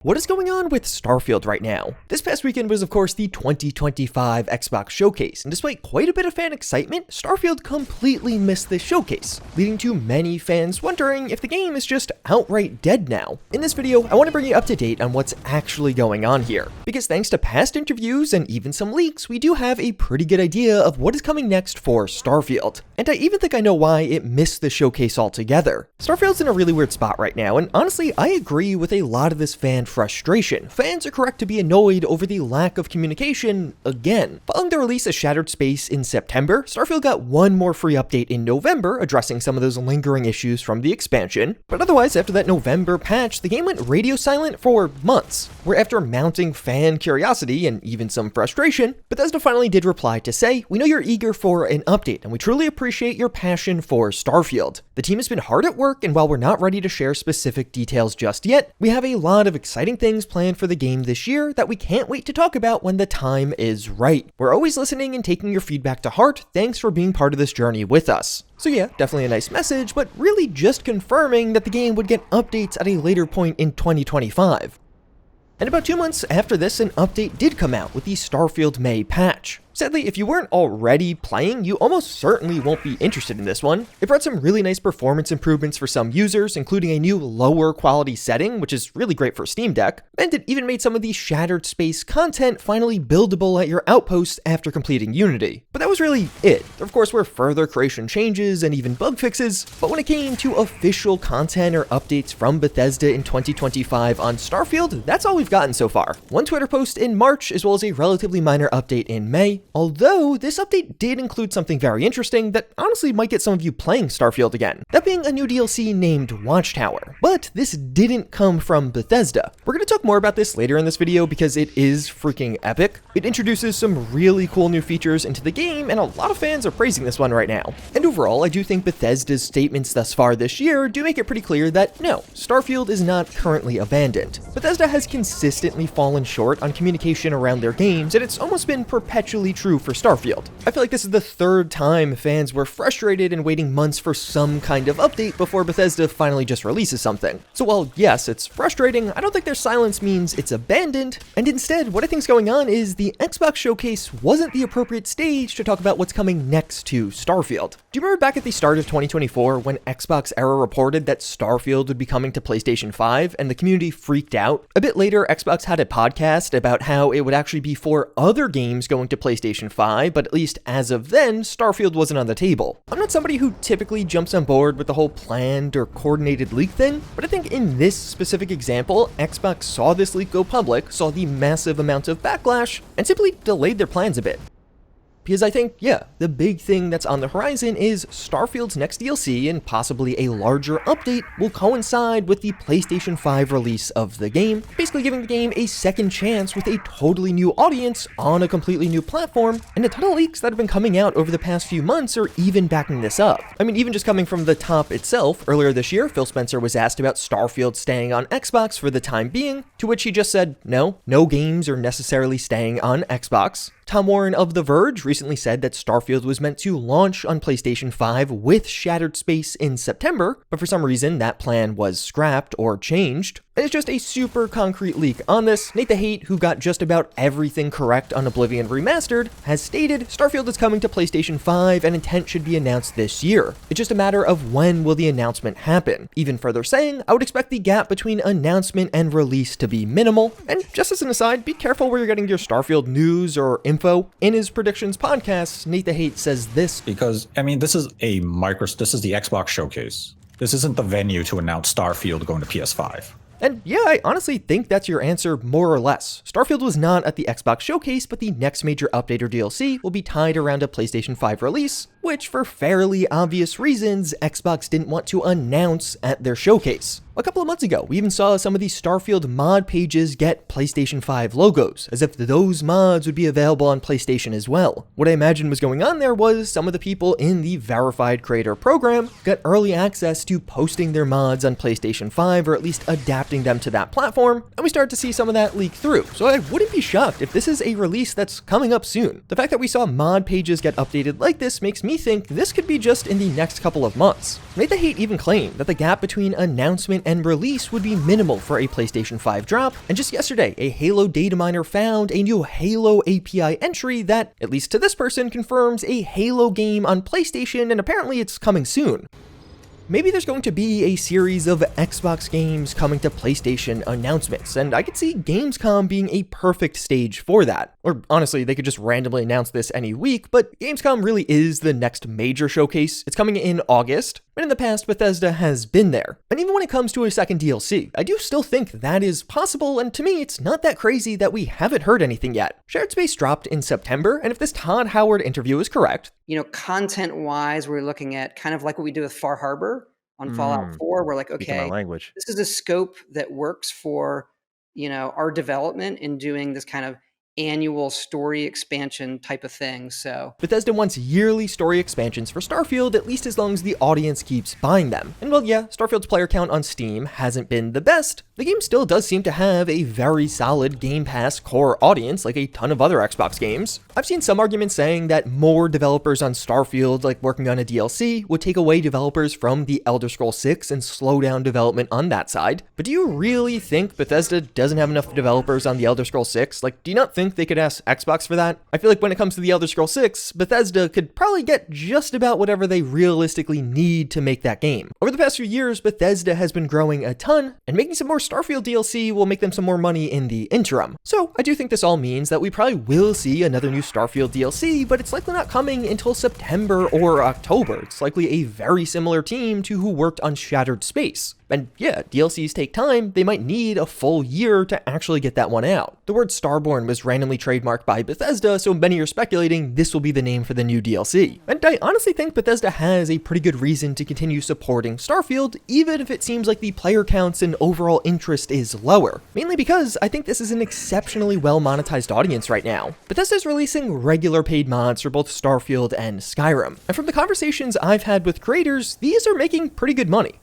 What is going on with Starfield right now? This past weekend was of course the 2025 Xbox Showcase, and despite quite a bit of fan excitement, Starfield completely missed this showcase, leading to many fans wondering if the game is just outright dead now. In this video, I want to bring you up to date on what's actually going on here, because thanks to past interviews and even some leaks, we do have a pretty good idea of what is coming next for Starfield. And I even think I know why it missed the showcase altogether. Starfield's in a really weird spot right now, and honestly, I agree with a lot of this fan frustration. Fans are correct to be annoyed over the lack of communication again. Following the release of Shattered Space in September, Starfield got one more free update in November, addressing some of those lingering issues from the expansion. But otherwise, after that November patch, the game went radio silent for months, where after mounting fan curiosity and even some frustration, Bethesda finally did reply to say, "We know you're eager for an update, and we truly appreciate your passion for Starfield. The team has been hard at work, and while we're not ready to share specific details just yet, we have a lot of exciting things planned for the game this year that we can't wait to talk about when the time is right. We're always listening and taking your feedback to heart. Thanks for being part of this journey with us." So yeah, definitely a nice message, but really just confirming that the game would get updates at a later point in 2025. And about 2 months after this, an update did come out with the Starfield May patch. Sadly, if you weren't already playing, you almost certainly won't be interested in this one. It brought some really nice performance improvements for some users, including a new lower quality setting, which is really great for Steam Deck, and it even made some of the Shattered Space content finally buildable at your outposts after completing Unity. But that was really it. There of course were further creation changes and even bug fixes, but when it came to official content or updates from Bethesda in 2025 on Starfield, that's all we've gotten so far. One Twitter post in March, as well as a relatively minor update in May. Although, this update did include something very interesting that honestly might get some of you playing Starfield again. That being a new DLC named Watchtower. But this didn't come from Bethesda. We're going to talk more about this later in this video because it is freaking epic. It introduces some really cool new features into the game, and a lot of fans are praising this one right now. And overall, I do think Bethesda's statements thus far this year do make it pretty clear that no, Starfield is not currently abandoned. Bethesda has consistently fallen short on communication around their games, and it's almost been perpetually true for Starfield. I feel like this is the third time fans were frustrated and waiting months for some kind of update before Bethesda finally just releases something. So while yes, it's frustrating, I don't think their silence means it's abandoned, and instead what I think is going on is the Xbox Showcase wasn't the appropriate stage to talk about what's coming next to Starfield. Do you remember back at the start of 2024 when Xbox Era reported that Starfield would be coming to PlayStation 5 and the community freaked out? A bit later, Xbox had a podcast about how it would actually be for other games going to PlayStation 5, but at least as of then, Starfield wasn't on the table. I'm not somebody who typically jumps on board with the whole planned or coordinated leak thing, but I think in this specific example, Xbox saw this leak go public, saw the massive amount of backlash, and simply delayed their plans a bit. Because I think, yeah, the big thing that's on the horizon is Starfield's next DLC and possibly a larger update will coincide with the PlayStation 5 release of the game, basically giving the game a second chance with a totally new audience on a completely new platform, and a ton of leaks that have been coming out over the past few months are even backing this up. I mean, even just coming from the top itself, earlier this year, Phil Spencer was asked about Starfield staying on Xbox for the time being, to which he just said, no games are necessarily staying on Xbox. Tom Warren of The Verge recently said that Starfield was meant to launch on PlayStation 5 with Shattered Space in September, but for some reason that plan was scrapped or changed. And it's just a super concrete leak on this. NateTheHate, who got just about everything correct on Oblivion Remastered, has stated Starfield is coming to PlayStation 5 and intent should be announced this year. It's just a matter of when will the announcement happen. Even further saying, I would expect the gap between announcement and release to be minimal. And just as an aside, be careful where you're getting your Starfield news or info. In his predictions podcast, NateTheHate says this. Because, I mean, this is the Xbox Showcase. This isn't the venue to announce Starfield going to PS5. And yeah, I honestly think that's your answer more or less. Starfield was not at the Xbox Showcase, but the next major update or DLC will be tied around a PlayStation 5 release, which for fairly obvious reasons, Xbox didn't want to announce at their showcase. A couple of months ago, we even saw some of these Starfield mod pages get PlayStation 5 logos, as if those mods would be available on PlayStation as well. What I imagine was going on there was some of the people in the verified creator program got early access to posting their mods on PlayStation 5, or at least adapting them to that platform, and we started to see some of that leak through. So I wouldn't be shocked if this is a release that's coming up soon. The fact that we saw mod pages get updated like this makes me me think this could be just in the next couple of months. NateTheHate even claimed that the gap between announcement and release would be minimal for a PlayStation 5 drop, and just yesterday, a Halo data miner found a new Halo API entry that, at least to this person, confirms a Halo game on PlayStation, and apparently it's coming soon. Maybe there's going to be a series of Xbox games coming to PlayStation announcements, and I could see Gamescom being a perfect stage for that. Or honestly, they could just randomly announce this any week, but Gamescom really is the next major showcase. It's coming in August, and in the past, Bethesda has been there. And even when it comes to a second DLC, I do still think that is possible, and to me, it's not that crazy that we haven't heard anything yet. Shared Space dropped in September, and if this Todd Howard interview is correct, content-wise, we're looking at kind of like what we do with Far Harbor on Fallout 4. We're like, okay, this is a scope that works for, our development in doing this kind of annual story expansion type of thing. So Bethesda wants yearly story expansions for Starfield, at least as long as the audience keeps buying them. And well, yeah, Starfield's player count on Steam hasn't been the best. The game still does seem to have a very solid Game Pass core audience, like a ton of other Xbox games. I've seen some arguments saying that more developers on Starfield, like working on a DLC, would take away developers from the Elder Scrolls 6 and slow down development on that side. But do you really think Bethesda doesn't have enough developers on the Elder Scrolls 6? Like, do you not think they could ask Xbox for that? I feel like when it comes to the Elder Scrolls 6, Bethesda could probably get just about whatever they realistically need to make that game. Over the past few years, Bethesda has been growing a ton, and making some more Starfield DLC will make them some more money in the interim. So I do think this all means that we probably will see another new Starfield DLC, but it's likely not coming until September or October. It's likely a very similar team to who worked on Shattered Space. And yeah, DLCs take time. They might need a full year to actually get that one out. The word Starborn was randomly trademarked by Bethesda, so many are speculating this will be the name for the new DLC. And I honestly think Bethesda has a pretty good reason to continue supporting Starfield, even if it seems like the player counts and overall interest is lower. Mainly because I think this is an exceptionally well monetized audience right now. Bethesda is releasing regular paid mods for both Starfield and Skyrim. And from the conversations I've had with creators, these are making pretty good money.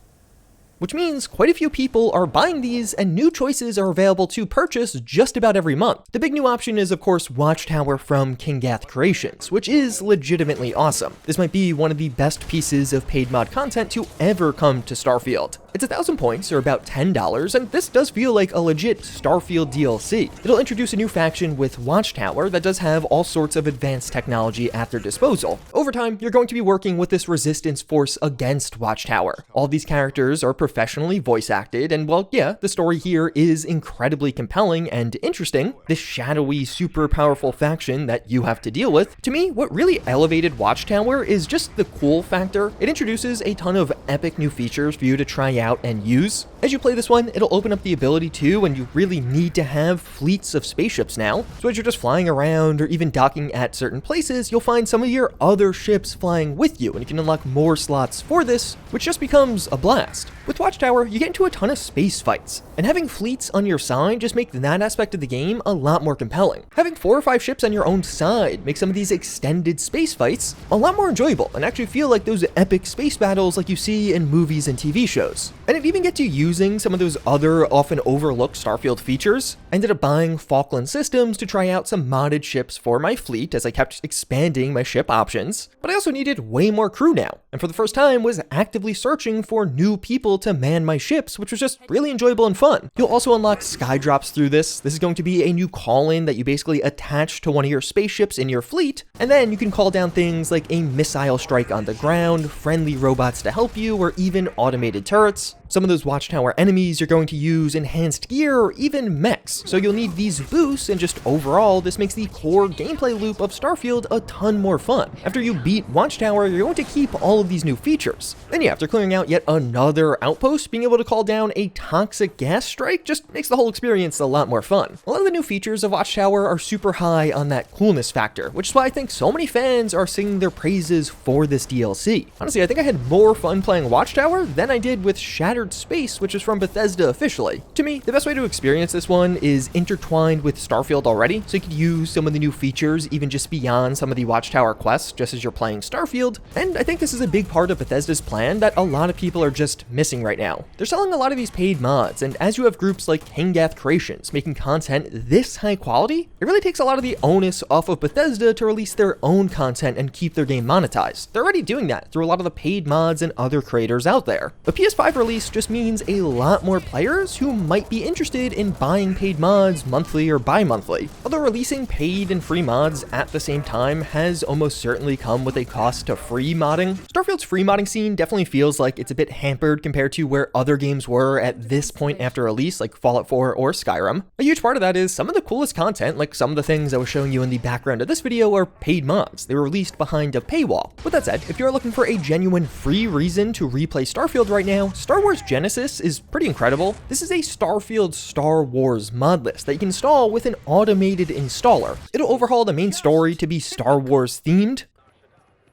Which means quite a few people are buying these, and new choices are available to purchase just about every month. The big new option is, of course, Watchtower from Kingath Creations, which is legitimately awesome. This might be one of the best pieces of paid mod content to ever come to Starfield. It's 1,000 points, or about $10, and this does feel like a legit Starfield DLC. It'll introduce a new faction with Watchtower that does have all sorts of advanced technology at their disposal. Over time, you're going to be working with this resistance force against Watchtower. All these characters are professionally voice acted, and well, yeah, the story here is incredibly compelling and interesting. This shadowy, super powerful faction that you have to deal with. To me, what really elevated Watchtower is just the cool factor. It introduces a ton of epic new features for you to try out and use. As you play this one, it'll open up the ability to, and you really need to have, fleets of spaceships now. So as you're just flying around or even docking at certain places, you'll find some of your other ships flying with you, and you can unlock more slots for this, which just becomes a blast. With Watchtower, you get into a ton of space fights, and having fleets on your side just make that aspect of the game a lot more compelling. Having 4 or 5 ships on your own side makes some of these extended space fights a lot more enjoyable and actually feel like those epic space battles like you see in movies and TV shows. And it even gets you using some of those other often overlooked Starfield features. I ended up buying Falkland Systems to try out some modded ships for my fleet as I kept expanding my ship options, but I also needed way more crew now, and for the first time was actively searching for new people to man my ships, which was just really enjoyable and fun. You'll also unlock sky drops through this. This is going to be a new call-in that you basically attach to one of your spaceships in your fleet, and then you can call down things like a missile strike on the ground, friendly robots to help you, or even automated turrets. Some of those Watchtower enemies you're going to use enhanced gear or even mechs, so you'll need these boosts, and just overall this makes the core gameplay loop of Starfield a ton more fun. After you beat Watchtower, you're going to keep all of these new features. Then yeah, after clearing out yet another outpost, being able to call down a toxic gas strike just makes the whole experience a lot more fun. A lot of the new features of Watchtower are super high on that coolness factor, which is why I think so many fans are singing their praises for this DLC. Honestly, I think I had more fun playing Watchtower than I did with Shattered Shattered Space, which is from Bethesda officially. To me, the best way to experience this one is intertwined with Starfield already, so you could use some of the new features even just beyond some of the Watchtower quests just as you're playing Starfield, and I think this is a big part of Bethesda's plan that a lot of people are just missing right now. They're selling a lot of these paid mods, and as you have groups like Hangath Creations making content this high quality, it really takes a lot of the onus off of Bethesda to release their own content and keep their game monetized. They're already doing that through a lot of the paid mods and other creators out there. The PS5 release just means a lot more players who might be interested in buying paid mods monthly or bi-monthly. Although releasing paid and free mods at the same time has almost certainly come with a cost to free modding. Starfield's free modding scene definitely feels like it's a bit hampered compared to where other games were at this point after release, like Fallout 4 or Skyrim. A huge part of that is some of the coolest content, like some of the things I was showing you in the background of this video, are paid mods. They were released behind a paywall. With that said, if you're looking for a genuine free reason to replay Starfield right now, Star Wars Genesis is pretty incredible. This is a Starfield Star Wars mod list that you can install with an automated installer. It'll overhaul the main story to be Star Wars themed.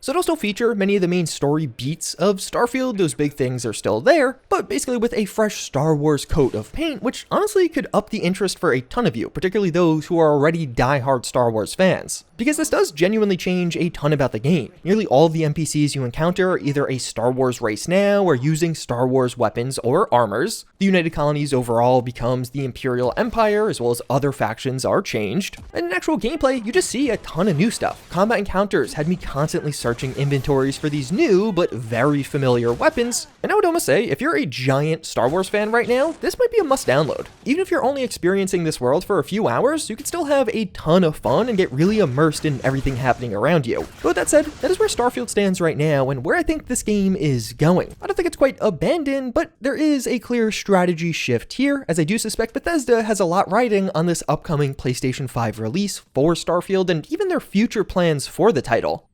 So it'll still feature many of the main story beats of Starfield, those big things are still there, but basically with a fresh Star Wars coat of paint, which honestly could up the interest for a ton of you, particularly those who are already die-hard Star Wars fans. Because this does genuinely change a ton about the game. Nearly all of the NPCs you encounter are either a Star Wars race now or using Star Wars weapons or armors. The United Colonies overall becomes the Imperial Empire, as well as other factions are changed. And in actual gameplay, you just see a ton of new stuff. Combat encounters had me constantly searching inventories for these new but very familiar weapons, and I would almost say if you're a giant Star Wars fan right now, this might be a must download. Even if you're only experiencing this world for a few hours, you can still have a ton of fun and get really immersed in everything happening around you. But with that said, that is where Starfield stands right now and where I think this game is going. I don't think it's quite abandoned, but there is a clear strategy shift here, as I do suspect Bethesda has a lot riding on this upcoming PlayStation 5 release for Starfield and even their future plans for the title.